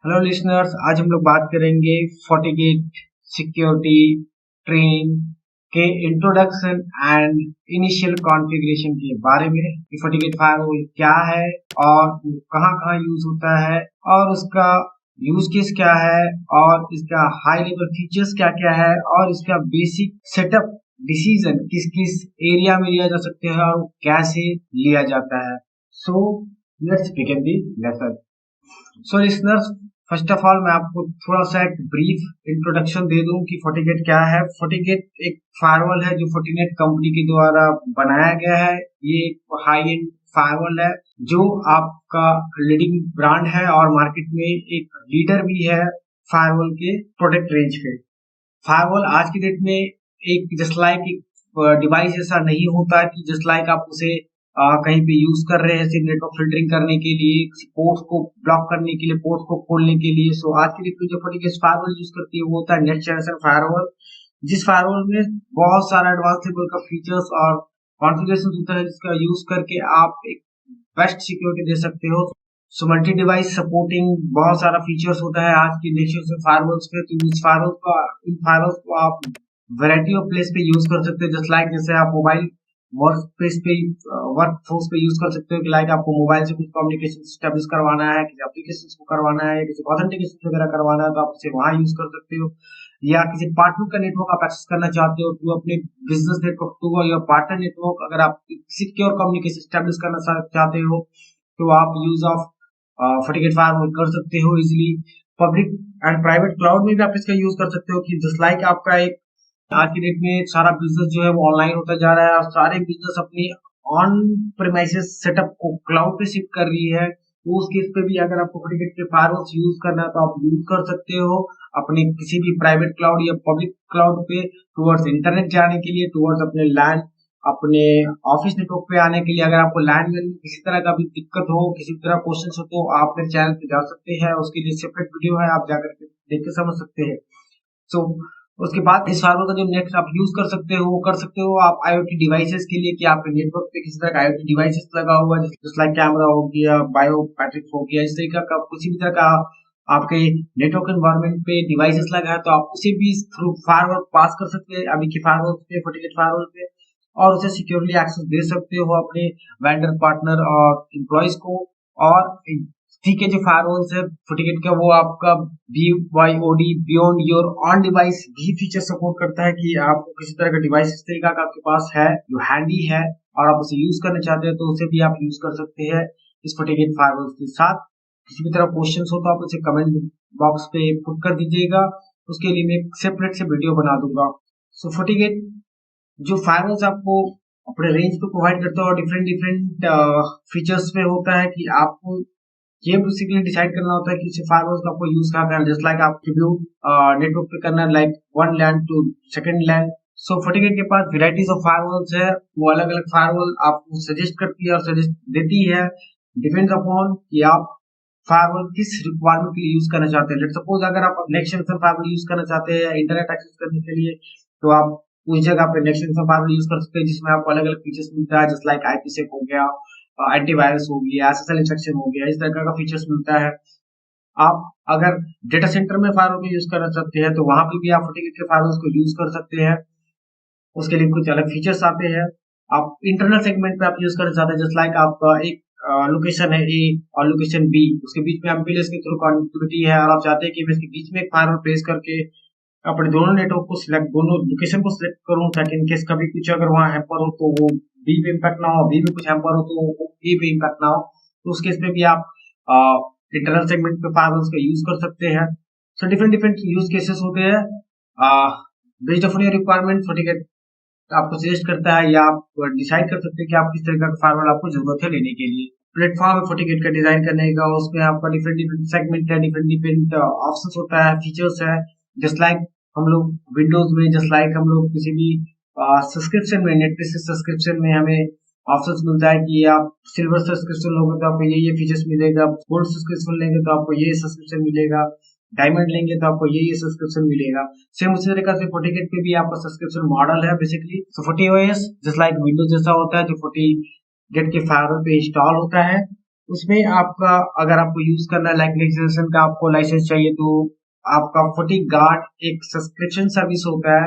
Hello listeners, आज हम लोग बात करेंगे FortiGate सिक्योरिटी ट्रेन के इंट्रोडक्शन एंड इनिशियल कॉन्फ़िगरेशन के बारे में कि FortiGate फायरवॉल क्या है और कहाँ कहाँ यूज होता है और उसका यूज केस क्या है और इसका हाई लेवल फीचर्स क्या क्या है और इसका बेसिक सेटअप डिसीजन किस किस एरिया में लिया जा सकते हैं और वो कैसे लिया जाता है। So let's begin the lesson. So listeners, first of all मैं आपको थोड़ा सा एक ब्रीफ इंट्रोडक्शन दे दूं कि FortiGate क्या है। FortiGate एक फायरवॉल है जो Fortinet कंपनी के द्वारा बनाया गया है। ये एक हाई एंड फायरवॉल है जो आपका लीडिंग ब्रांड है और मार्केट में एक लीडर भी है फायरवॉल के प्रोडक्ट रेंज पे। फायरवॉल आज की डेट में एक जस्ट लाइक एक डिवाइस ऐसा नहीं होता कि जस्ट लाइक आप उसे कहीं पे यूज कर रहे हैं सिर्फ नेटवर्क फिल्टरिंग करने के लिए, पोर्ट्स को ब्लॉक करने के लिए, पोर्ट्स को खोलने के लिए। सो आज की डेट में जो FortiGate फायरवॉल यूज करती है वो होता है नेक्स्ट जनरेशन फायरवॉल, जिस फायरवॉल में बहुत सारा एडवांस लेवल का फीचर्स और कॉन्फ़िगरेशन होता है जिसका यूज करके आप एक बेस्ट सिक्योरिटी दे सकते हो। सो मल्टी डिवाइस सपोर्टिंग बहुत सारा फीचर्स होता है आज की नेक्स्ट जनरेशन फायरवॉल्स पे। तो इन फायरवॉल्स को आप वैरायटी ऑफ प्लेस पे यूज कर सकते हैं, जस्ट लाइक जैसे आप मोबाइल वर्क स्पेस पे वर्क फोर्स पे यूज कर सकते हो कि लाइक आपको मोबाइल से कुछ कम्युनिकेशन स्टेब्लिश करवाना है, किसी एप्लीकेशन को करवाना है, किसी ऑथेंटिकेशन वगैरह करवाना है तो आप उसे वहां यूज कर सकते हो। या किसी पार्टनर का नेटवर्क आप एक्सेस करना चाहते हो तो अपने बिजनेस नेटवर्क टू या पार्टनर नेटवर्क अगर आप सिक्योर कम्युनिकेशन स्टेब्लिश करना चाहते हो तो आप यूज ऑफ FortiGate फायरवॉल कर सकते हो easily. Public and private cloud में भी आप इसका यूज कर सकते हो कि जस्ट लाइक आपका एक आज की डेट में सारा बिजनेस जो है वो ऑनलाइन होता जा रहा है और सारे बिजनेस अपनी ऑन प्रीमाइसेस सेटअप को क्लाउड पे शिफ्ट कर रही है। तो उस केस पे भी अगर आपको FortiGate के फायरवॉल्स यूज करना है तो आप यूज कर सकते हो अपने किसी भी प्राइवेट क्लाउड या पब्लिक क्लाउड पे टुवर्ड्स इंटरनेट जाने के लिए, टुवर्ड्स अपने लैंड अपने ऑफिस नेटवर्क पे आने के लिए। अगर आपको लैंड में किसी तरह का भी दिक्कत हो, किसी तरह क्वेश्चन हो तो आप मेरे चैनल पे जा सकते हैं, उसके लिए सेपरेट वीडियो है, आप जाकर के देख के समझ सकते हैं। सो उसके बाद इस फायरवॉल का जो नेक्स्ट आप यूज कर सकते हो वो कर सकते हो आप IoT डिवाइसेस के लिए कि आपके नेटवर्क पे किसी तरह का IoT डिवाइसेस लगा हुआ है, जैसे लाइक कैमरा हो गया, बायोमेट्रिक हो गया, इस तरीके का किसी भी तरह का आपके नेटवर्क एनवायरनमेंट पे डिवाइसेस लगा है तो आप उसे भी थ्रू फायरवॉल पास कर सकते हैं अभी के फायरवॉल पे, FortiGate फायरवॉल पे, और उसे सिक्योरली एक्सेस दे सकते हो अपने वेंडर पार्टनर और एम्प्लॉयज को। और ठीक है, जो फायरवॉल्स है FortiGate का वो आपका BYOD beyond your on device भी फीचर सपोर्ट करता है कि आपको किसी तरह का डिवाइस इस तरीका का आपके पास है जो हैंडी है और आप उसे यूज करना चाहते हैं तो उसे भी आप यूज कर सकते हैं इस FortiGate फायरवॉल्स के साथ। किसी भी तरह क्वेश्चन हो तो आप उसे कमेंट बॉक्स पे पुट कर दीजिएगा, उसके लिए मैं एक सेपरेट से वीडियो बना दूंगा। सो FortiGate जो फायरवॉल्स आपको अपने रेंज पे प्रोवाइड करता है और डिफरेंट डिफरेंट फीचर्स पे होता है कि आपको ये बेसिकली डिसाइड करना होता है कि इसे फायरवॉल्स का आपको यूज कहाँ करना है, जस्ट लाइक आप रिव्यू नेटवर्क पे करना है like one land two second land. So FortiGate के पास वेराइटीज ऑफ फायरवॉल्स है, वो अलग अलग फायरवॉल आपको सजेस्ट करती है और सजेस्ट देती है, डिपेंड्स अपॉन कि आप फायरवॉल किस रिक्वायरमेंट के लिए यूज करना चाहते हैं। लेट्स सपोज अगर आप नेक्स्ट जनरेशन फायरवॉल यूज करना चाहते हैं इंटरनेट एक्सेस करने के लिए तो आप उस जगह पे नेक्स्ट जनरेशन फायरवॉल यूज कर सकते हैं जिसमें आपको अलग अलग फीचर्स मिलता है, जस्ट लाइक IPsec हो गया, एंटीवायरस हो गया, SSL इंस्ट्रक्शन हो गया, इस तरह का फीचर्स मिलता है। आप अगर डेटा सेंटर में फायरवॉल यूज करना चाहते हैं तो वहां पे भी आप FortiGate के फायरवॉल्स को यूज कर सकते हैं, उसके लिए कुछ अलग फीचर्स आते हैं। आप इंटरनल सेगमेंट पे आप यूज करना चाहते हैं, जस्ट लाइक आपका एक लोकेशन है A और लोकेशन B, उसके बीच में MPLS के थ्रू कनेक्टिविटी है और आप चाहते हैं कि मैं इसके बीच में एक फायरवॉल प्लेस करके अपने दोनों नेटवर्क को सिलेक्ट, दोनों लोकेशन को सिलेक्ट करूं ताकि इनकेस कभी कुछ अगर वहां हैम्पर हो तो वो बी पे इम्पैक्ट ना हो, बी में कुछ हैम्पर हो तो वो ए पे इम्पैक्ट ना हो। तो उस केस में भी आप इंटरनल सेगमेंट पे फायरवॉल्स का यूज कर सकते हैं। So different different use cases होते हैं, based on your requirement FortiGate आपको सजेस्ट करता है या आप डिसाइड कर सकते हैं कि आप किस तरह का फायरवॉल आपको जरूरत है लेने के लिए। प्लेटफॉर्म है FortiGate का डिजाइन करने का, उसमें आपका डिफरेंट डिफरेंट सेगमेंट है, डिफरेंट डिफरेंट ऑप्शंस होता है, फीचर्स है, जस्ट लाइक हम लोग विंडोज में, जस्ट लाइक हम लोग किसी भी सब्सक्रिप्शन में, नेटफ्लिक्स सब्सक्रिप्शन में हमें ऑप्शंस मिलता है कि आप सिल्वर सब्सक्रिप्शन लोगे तो आपको ये फीचर्स मिलेगा, गोल्ड सब्सक्रिप्शन लेंगे तो आपको ये सब्सक्रिप्शन मिलेगा, डायमंड लेंगे तो आपको ये सब्सक्रिप्शन मिलेगा। सेम उसी तरीके से FortiGate पे भी आपका सब्सक्रिप्शन मॉडल है बेसिकली। सो FortiOS जस्ट लाइक विंडोज जैसा होता है जो FortiGate के फायरवॉल पे इंस्टॉल होता है, उसमें आपका अगर आपको यूज करना है लाइक नेक्स्ट का आपको लाइसेंस चाहिए तो आपका FortiGuard एक सब्सक्रिप्शन सर्विस होता है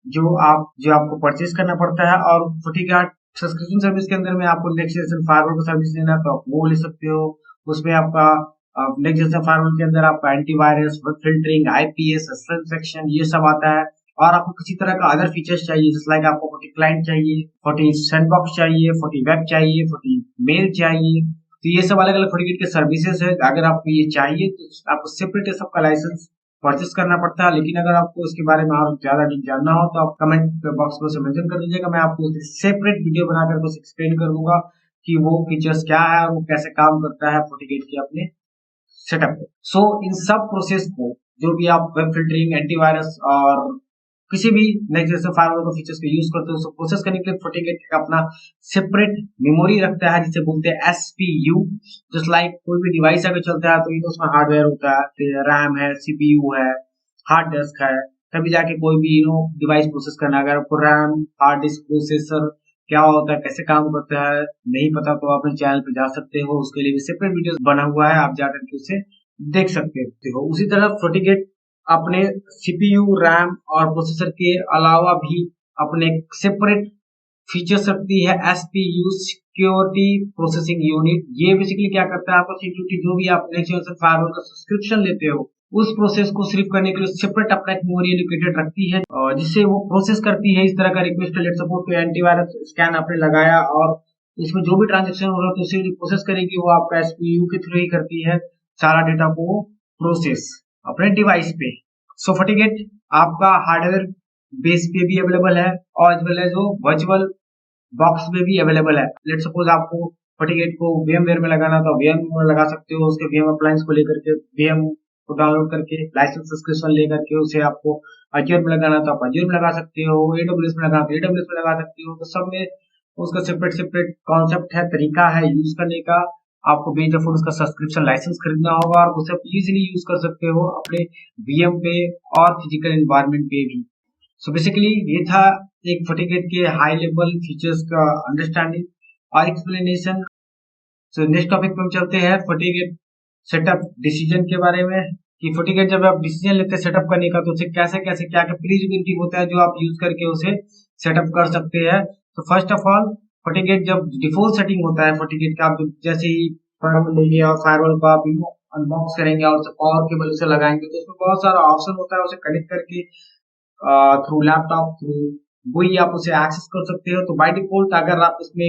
जो आपको परचेज करना पड़ता है, और FortiGuard सब्सक्रिप्शन सर्विस के अंदर में आपको नेक्स्ट जनरेशन फायरवॉल का सर्विस लेना है तो आप वो ले सकते हो। उसमें आपका नेक्स्ट जनरेशन फायरवॉल के अंदर आपका antivirus, web filtering, IPS, SSL section ये सब आता है। और आपको किसी तरह का अदर फीचर्स चाहिए जैसे लाइक आपको Forti क्लाइंट चाहिए, Forti सैंडबॉक्स चाहिए, Forti वेब चाहिए, Forti मेल चाहिए, तो ये सब अलग अलग FortiGate के सर्विसेज है। अगर आपको ये चाहिए तो आपको सेपरेट सबका लाइसेंस परचेस करना पड़ता है। लेकिन अगर आपको इसके बारे में और ज्यादा डीप जानना हो तो आप कमेंट बॉक्स में मेंशन कर दीजिएगा, मैं आपको सेपरेट वीडियो बनाकर कुछ एक्सप्लेन कर दूंगा कि वो फीचर्स क्या है और वो कैसे काम करता है FortiGate के अपने सेटअप पे। सो इन सब प्रोसेस को जो भी आप वेब फिल्टरिंग, एंटीवायरस और किसी भी नेक्स्ट जनरेशन फायरवॉल का फीचर्स का यूज करते हो उसको प्रोसेस करने के लिए FortiGate का अपना सेपरेट मेमोरी रखता है जिसे बोलते हैं SPU। जस्ट लाइक कोई भी डिवाइस अगर चलता है तो ये तो उसमें हार्डवेयर होता है, रैम है, CPU है, हार्ड डिस्क है, तभी जाके कोई भी डिवाइस प्रोसेस करना। अगर आपको रैम, हार्ड डिस्क, प्रोसेसर क्या होता है, कैसे काम करता है नहीं पता तो आप अपने चैनल पे जा सकते हो, उसके लिए भी सेपरेट वीडियो बना हुआ है, आप जाकर के उसे देख सकते हो। उसी तरह FortiGate अपने CPU, रैम और प्रोसेसर के अलावा भी अपने सेपरेट फीचर्स रखती है SPU, सिक्योरिटी प्रोसेसिंग यूनिट। ये बेसिकली क्या करता है, आपको सिक्योरिटी जो भी आप नेक्स्ट जनरेशन फायरवॉल का सब्सक्रिप्शन लेते हो उस प्रोसेस को सिर्फ करने के लिए सेपरेट अपना एक मेमोरी एलोकेटेड रखती है, और जिससे वो प्रोसेस करती है इस तरह का रिक्वेस्ट लेट सपोर्ट कोई एंटीवायरस स्कैन आपने लगाया और उसमें जो भी ट्रांजेक्शन हो रहा है तो उसे जो प्रोसेस करेगी वो आपका SPU के थ्रू ही करती है सारा डेटा को प्रोसेस अपने डिवाइस पे। सो FortiGate आपका हार्डवेयर बेस पे भी अवेलेबल है और एज वेल एज वो वर्चुअल बॉक्स में भी अवेलेबल है। लेट सपोज आपको FortiGate को VMware में लगाना तो VM में लगा सकते हो, उसके VM अप्लायंस को लेकर के VM को डाउनलोड करके लाइसेंस सब्सक्रिप्शन लेकर के उसे आपको Azure में लगाना तो आप Azure में लगा सकते हो, AWS में लगाना तो AWS में लगा सकते हो। तो सब में उसका सेपरेट सेपरेट कॉन्सेप्ट है, तरीका है यूज करने का। आपको बेस्ड ऑन उसका सब्सक्रिप्शन लाइसेंस खरीदना होगा और उसे इजीली यूज कर सकते हो अपने VM पे और फिजिकल एनवायरनमेंट पे भी। सो बेसिकली ये था एक FortiGate के हाई लेवल फीचर्स का अंडरस्टैंडिंग और एक्सप्लेनेशन। सो नेक्स्ट टॉपिक पे हम चलते हैं FortiGate सेटअप डिसीजन के बारे में कि FortiGate जब आप डिसीजन लेते हैं सेटअप करने का तो उसे कैसे कैसे क्या क्या प्रीरिक्विजिट होता है जो आप यूज करके उसे सेटअप कर सकते हैं। तो फर्स्ट ऑफ ऑल FortiGate जब डिफॉल्ट सेटिंग होता है FortiGate का, आप जैसे ही फायरवॉल लेंगे और फायरवॉल को आप अनबॉक्स करेंगे और उसे पावर केबल से लगाएंगे तो उसमें बहुत सारा ऑप्शन होता है, उसे कनेक्ट करके थ्रू लैपटॉप थ्रू वही आप उसे एक्सेस कर सकते हो। तो बाय डिफॉल्ट अगर आप उसमें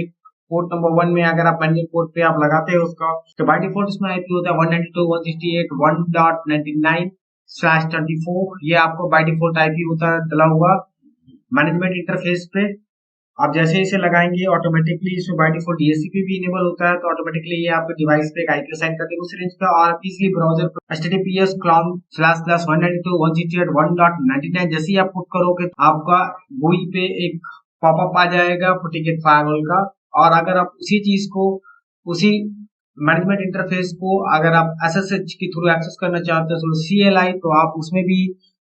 पोर्ट नंबर 1 में अगर आप मैनुअल पोर्ट पे आप लगाते हो उसका तो बाय डिफॉल्ट उसमें आईपी होता है 192.168.1.99/24। ये आपको बाय डिफॉल्ट आईपी होता है डला हुआ मैनेजमेंट इंटरफेस पे। आप जैसे ही इसे लगाएंगे ऑटोमेटिकली इसमें बाय डिफॉल्ट DHCP भी इनेबल होता है, तो ऑटोमेटिकली ये आपके डिवाइस पे एक आईपी असाइन कर देगा उस रेंज का और आप इजीली ब्राउजर पर https://192.168.1.99 जैसे ही आप पुट करोगे तो आपका वही पे एक पॉपअप आ जाएगा FortiGate फायरवॉल का। और अगर आप उसी चीज को उसी मैनेजमेंट इंटरफेस को अगर आप SSH के थ्रू एक्सेस करना चाहते हो तो CLI तो आप उसमें भी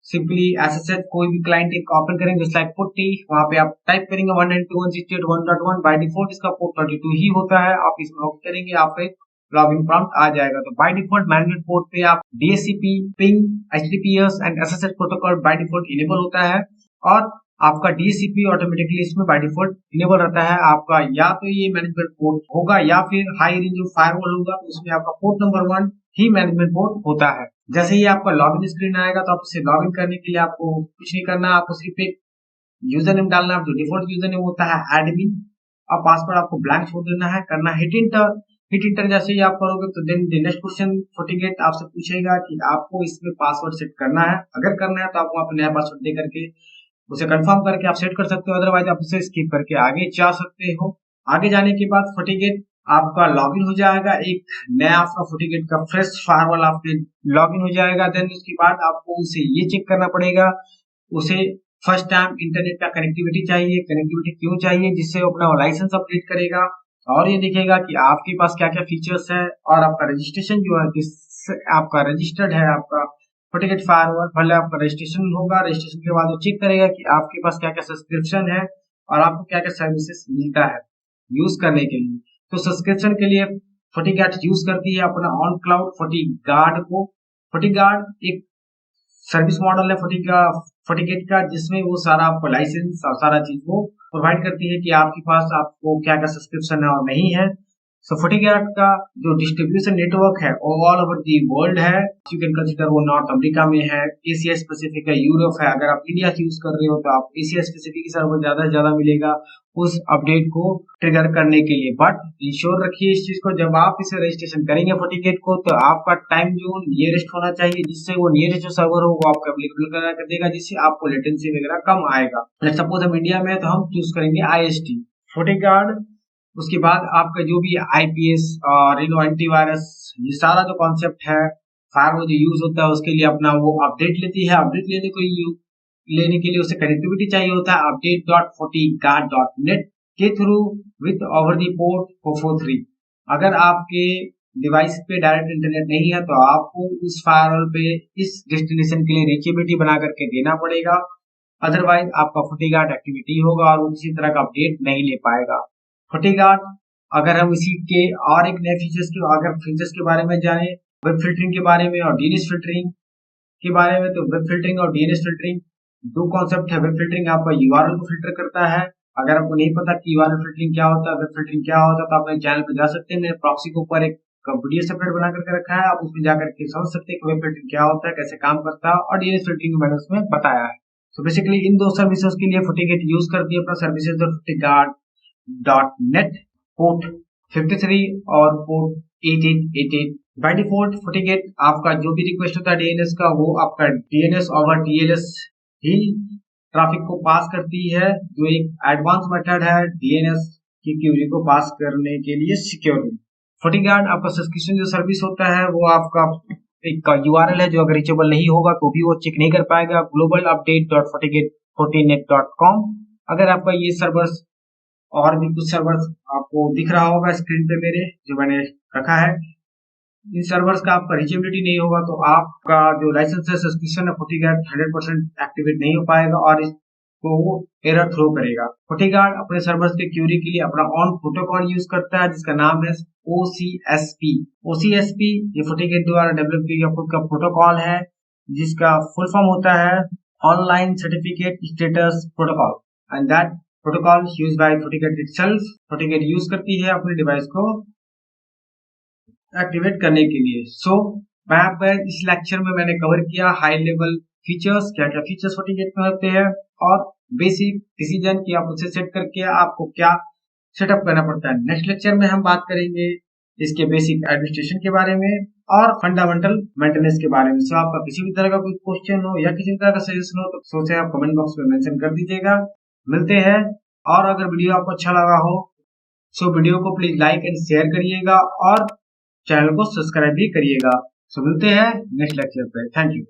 सिंपली SSH कोई भी क्लाइंट एक ओपन करेंगे जस्ट लाइक पुट्टी, वहां पे आप टाइप करेंगे 192.168.1.1। बाय डिफॉल्ट इसका पोर्ट 32 ही होता है, आप इसमें ओपन करेंगे आप पे लॉगिन प्रॉम्प्ट आ जाएगा। तो बाय डिफॉल्ट मैनेजमेंट पोर्ट पे आप DHCP, ping, HTTPS and SSH protocol by default enable होता है और आपका DHCP ऑटोमेटिकली इसमें बाय डिफॉल्ट इनेबल रहता है। आपका या तो ये मैनेजमेंट पोर्ट होगा या फिर हाई रेंज जो फायरवॉल होगा तो उसमें आपका पोर्ट नंबर 1 ही मैनेजमेंट पोर्ट होता है। जैसे ही आपका लॉगिन स्क्रीन आएगा तो आप उसे लॉगिन करने के लिए आपको कुछ नहीं करना, आपको सिर्फ एक यूजर नेम डालना है जो डिफॉल्ट यूजर नेम होता है एडमिन, और पासवर्ड आपको ब्लैंक छोड़ देना है, करना हिट इंटर। हिट इंटर जैसे ही आप करोगे तो देन नेक्स्ट क्वेश्चन FortiGate आपसे पूछेगा कि आपको इसमें पासवर्ड सेट करना है। अगर करना है तो आपको अपना नया पासवर्ड दे करके उसे कंफर्म करके आप सेट कर सकते हो, अदरवाइज आप उसे स्किप करके आगे जा सकते हो। आगे जाने के बाद FortiGate आपका लॉगिन हो जाएगा, एक नया आपका FortiGate का फ्रेश फायरवॉल आपके लॉगिन हो जाएगा। देन उसके बाद आपको उसे ये चेक करना पड़ेगा, उसे फर्स्ट टाइम इंटरनेट का कनेक्टिविटी चाहिए। कनेक्टिविटी क्यों चाहिए? जिससे वो अपना लाइसेंस अपडेट करेगा और ये देखेगा कि आपके पास क्या क्या फीचर्स है और आपका रजिस्ट्रेशन जो है किस आपका रजिस्टर्ड है आपका FortiGate फायरवॉल। पहले आपका रजिस्ट्रेशन होगा, रजिस्ट्रेशन के बाद वो चेक करेगा कि आपके पास क्या क्या सब्सक्रिप्शन है और आपको क्या क्या सर्विसेज मिलता है यूज करने के लिए। तो सब्सक्रिप्शन के लिए FortiGuard यूज करती है अपना ऑन क्लाउड FortiGuard को। FortiGuard एक सर्विस मॉडल है FortiGate का, जिसमें वो सारा आपको लाइसेंस और सारा चीज वो प्रोवाइड करती है कि आपके पास आपको क्या क्या सब्सक्रिप्शन है और नहीं है। सो FortiGuard का जो डिस्ट्रीब्यूशन नेटवर्क है वो ऑल ओवर दी वर्ल्ड है। यू कैन कंसीडर वो नॉर्थ अमेरिका में है, एशिया स्पेसिफिक है, यूरोप है। अगर आप इंडिया यूज कर रहे हो तो आप एशिया स्पेसिफिक सर्वर ज्यादा से ज्यादा मिलेगा उस अपडेट को ट्रिगर करने के लिए। बट इंश्योर रखिए इस चीज को, जब आप इसे रजिस्ट्रेशन करेंगे FortiGate को तो आपका टाइम जोन नियरेस्ट होना चाहिए, जिससे वो नियरेस्ट जो सर्वर हो वो आपको अवेलेबल कर देगा, जिससे आपको लेटेंसी वगैरह कम आएगा। सपोज हम इंडिया में है तो हम चूज करेंगे IST FortiGuard। उसके बाद आपका जो भी IPS और एंटीवायरस, ये सारा जो कॉन्सेप्ट है फायरवॉल जो यूज होता है उसके लिए अपना वो अपडेट लेती है। अपडेट लेने के लिए उसे कनेक्टिविटी चाहिए होता है update.fortiguard.net के through with over the port 443। अगर आपके डिवाइस पे डायरेक्ट इंटरनेट नहीं है तो आपको उस फायरवॉल पे इस डेस्टिनेशन के लिए रीचेबिलिटी बना करके देना पड़ेगा, अदरवाइज आपका FortiGuard एक्टिविटी होगा और वो किसी तरह का अपडेट नहीं ले पाएगा। FortiGuard अगर हम इसी के और एक नए फीचर्स के बारे में जाने, वेब फिल्टरिंग के बारे में और DNS फिल्टरिंग के बारे में, तो वेब फिल्टरिंग और DNS फिल्टरिंग दो कॉन्सेप्ट है। वेब फिल्टरिंग आपका URL को फिल्टर करता है। अगर आपको नहीं पता कि URL फिल्टरिंग क्या होता है, वेब फिल्टरिंग क्या होता है, तो आप मेरे चैनल पर जा सकते हैं। मैंने प्रॉक्सी के ऊपर एक वीडियो सेपरेट बना करके रखा है, आप उसमें जाकर के समझ सकते हैं कि वेब फिल्टरिंग क्या होता है, कैसे काम करता है, और DNS फिल्टरिंग मैंने उसमें बताया है। तो बेसिकली इन दो सर्विसेज के लिए FortiGate यूज करती है अपना सर्विसेज FortiGuard.net पोर्ट 53 और पोर्ट 8888। बाय डिफॉल्ट FortiGate आपका जो भी रिक्वेस्ट होता है DNS का, वो आपका DNS ओवर TLS ही ट्रैफिक को पास करती है, जो एक एडवांस मेथड है DNS की क्यूरी को पास करने के लिए सिक्योरली। FortiGuard आपका सब्सक्रिप्शन जो सर्विस होता है वो आपका एक URL है, जो अगर रीचेबल नहीं होगा तो भी वो चेक नहीं कर पाएगा, globalupdate.fortinet.com। अगर आपका ये सर्वर्स और भी कुछ सर्वर्स आपको दिख रहा होगा स्क्रीन पे मेरे, जो मैंने रखा है, इन सर्वर्स का आपका रीचेबिलिटी नहीं होगा तो आपका जो लाइसेंस है सब्सक्रिप्शन है FortiGuard 100% एक्टिवेट नहीं हो पाएगा और इसको वो एरर थ्रो करेगा। FortiGuard अपने सर्वर्स के क्यूरी के लिए अपना ऑन प्रोटोकॉल यूज करता है, जिसका नाम है OCSP। OCSP ये FortiGate द्वारा डेवलप किया खुद का प्रोटोकॉल है, जिसका फुल फॉर्म होता है online certificate status protocol, and that protocol used by FortiGate itself। FortiGate use करती है अपने डिवाइस को एक्टिवेट करने के लिए। सो यहाँ पर इस लेक्चर में मैंने कवर किया हाई लेवल फीचर्स, क्या क्या फीचर्स FortiGate में होते हैं, और बेसिक डिसीजन कि आप उसे सेट करके आपको क्या सेटअप करना पड़ता है। नेक्स्ट लेक्चर में हम बात करेंगे इसके बेसिक एडमिनिस्ट्रेशन के बारे में और फंडामेंटल मेंटेनेंस के बारे में। सो आपका किसी भी तरह का कोई क्वेश्चन हो या किसी भी तरह का सजेशन हो तो सोचे आप कमेंट बॉक्स में मेंशन कर दीजिएगा। मिलते हैं, और अगर वीडियो आपको अच्छा लगा हो सो वीडियो को प्लीज लाइक एंड शेयर करिएगा और चैनल को सब्सक्राइब भी करिएगा। सो मिलते हैं नेक्स्ट लेक्चर पे। Thank you.